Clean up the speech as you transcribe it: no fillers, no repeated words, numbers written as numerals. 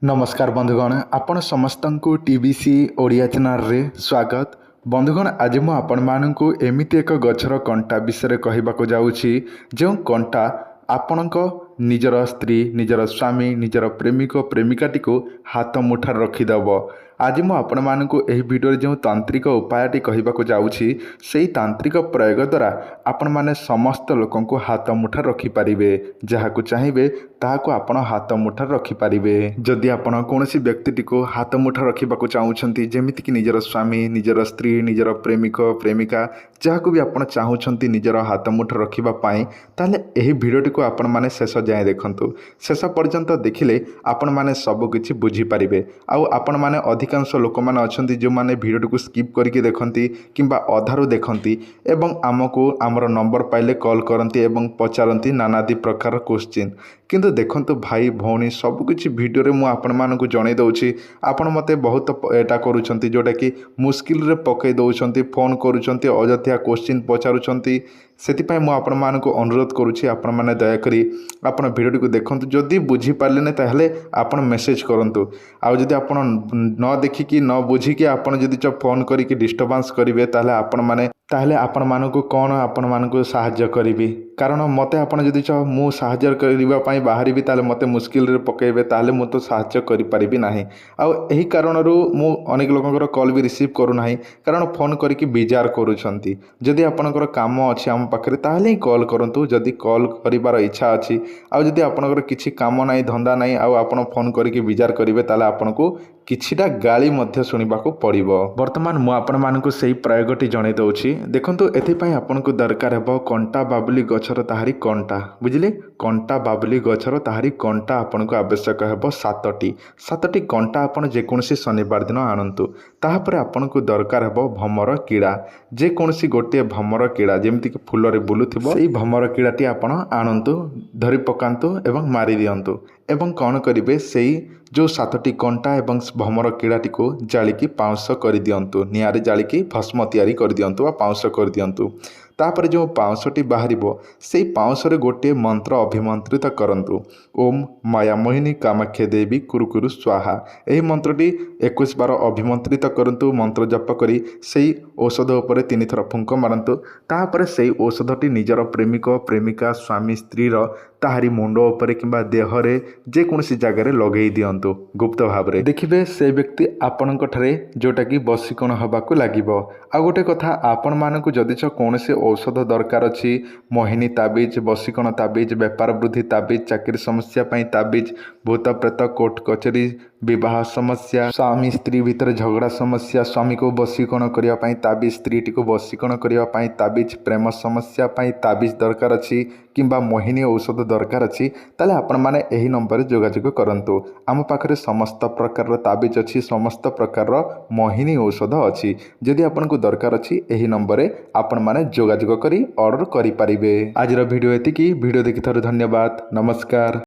नमस्कार बंधुगण, आपण समस्त को टीबीसी ओडिया चैनल रे स्वागत। बंधुगण, आज मु आपण मानू एमिति एक गछर कंटा विषय कहवाक जाऊँगी जो कंटा आपणक निजर स्त्री, निजर स्वामी, निजर प्रेमिक प्रेमिकाटी को हाथ मुठार रखिदेव। आज मु आपण मानू एही वीडियो जो तांत्रिक उपायटी कहवाक जाऊँगी से तांत्रिक प्रयोग द्वारा आपण माने समस्त लोकं को हाथ मुठार रखिपारे। जहाँ चाहिए ताहाको आपण हाथ मुठार रखिपारे। जदि आपण कौनसी व्यक्ति को हाथ मुठार रखा चाहूँगी जमीक निजर स्वामी, निजर स्त्री, निजर प्रेमिक प्रेमिका जहाँ भी आपण चाहूँगी निजर हाथ मुठार रखापी, ताले एही वीडियोटी को आपण माने शेष जाए देखंतु। शेष पर्यंत देखिले आपण माने सब किछि बुझी पारिबे। आउ आपण माने अधिकांश लोक माने अछंती जो माने वीडियोटी को स्किप करके देखंती किंबा अधारू देखंती एवं आमको आमर नंबर पाइले कॉल करती एवं पचारती नानादी प्रकार क्वेश्चन। किंतु देखंतु भाई भौणी सबकिछि भिडियो मु आपण मानकु जणाई दउछि। आपण मते बहुत एटा करूछंती जोटा कि मुश्किल रे पकई दउछंती, फोन करूछंती, अजथिया क्वेश्चन पचारुछंती। सेतिपाई मु आपण मानकु अनुरोध करूछि आपण माने दया करी आपण भिडियो को देखंतु। जदि बुझी पारले न ताहले आपण मेसेज करंतु। आ जदि आपण न देखिकी न बुझिकी आपण जदि फोन करिकी डिस्टर्बेंस करिवे ताहले आपण मानकु कौन आपण मानकु साहाय्य करिवि। कारण मते आपण जदि मु साहाय्य करिबा पई बाहरिबि ताले मते मुश्किल रे पकेइबे ताले मु तो साहाय्य करि परिबि नाही। आ एही कारणरू मु अनेक लोकंकर कॉल भी रिसीव करू नाही, कारण फोन करिकी विजार करूछंती। जदि आपनकर काम अछि हम पाखरे ताहले ही कॉल करंतु। जदि कॉल करिबार इच्छा अछि आ जदि आपनकर किछि काम नाही, धंदा नाही, आ आपण फोन करिकी विजार करिवे ताले आपनको किछिटा गाली मध्य सुनिबाको पड़िबो। वर्तमान मु आपण मानकु सेही प्रयोगटी जणाई दउछि। देखंतु एथिपाई आपनको दरकार हेबो कंटा बाबुली गछर ताहारी कंटा, बुझिले? कंटा बाबुली गछर ताहारी कंटा आपनको आवश्यक हेबो 7टी कंटा आपण जेकोनसी शनिवार दिन आनंतु। ताहापर आपनको दरकार हेबो भमर कीड़ा, जेकोनसी गोटे भमर कीड़ा जेमति कि फुल रे बुलुथिबो सेही भमर कीड़ाटी आपण आनंतु, धरि पकांतु एवं मारी दियंतु। एवं कौन करिवे सेही जो 7टी कंटा एवं भमर कीड़ाटी को जालिकी पाउंस कर दियंतु। निआरे जालिकी भस्म तैयारी कर दियंतु वा पाउंस कर दियंतु। तापर जो पाउंसटी बाहरिबो सेही पाउंसरे गोटे मंत्र अभिमंत्रित करंतु। ओम माया मोहिनी कामाख्या देवी कुरुकुरु स्वाहा। एही मंत्रटी 21 बार अभिमंत्रित करंतु। मंत्र जप करी सेही औषध उपरे 3 थर फुंक मारंतु। तापर सेही औषधटी निजर प्रेमिक प्रेमिका स्वामी स्त्री ताहारी मुंड उपरे किंबा देहरे जेकोसी जगार लगे दियंतु। गुप्त भाव में देखिए से व्यक्ति आपणक ठारे जोटा कि बसीकण हवाको लागिबो। आ गोटे कथा आपण मानकु जदि कौन से औषध दरकार अछि, मोहिनी ताबीज, बसीकण ताबीज, व्यापार वृद्धि ताबीज, चाकरी समस्या पई ताबीज, भूत प्रेत कोर्ट कचेरी, विवाह समस्या, स्वामी स्त्री भितर झगड़ा समस्या, स्वामी को बसीकरण करिया पई ताबीज, स्त्री टी को बसीकरण करिया पई ताबीज, प्रेम समस्या पई ताबीज दरकार अछि किंबा मोहिनी औषध दरकार अछि, ताले आपण माने एही नंबर रे जोगाजोग करंतु। आम पाखरे समस्त प्रकार ताबीज अछि, समस्त प्रकार मोहिनी औषध अछि। जदि आपण को दरकार अछि एही नंबर रे आपण माने जोगाजोग करी ऑर्डर करि परिबे। आज रो वीडियो एतिकी। वीडियो देखि थर धन्यवाद। नमस्कार।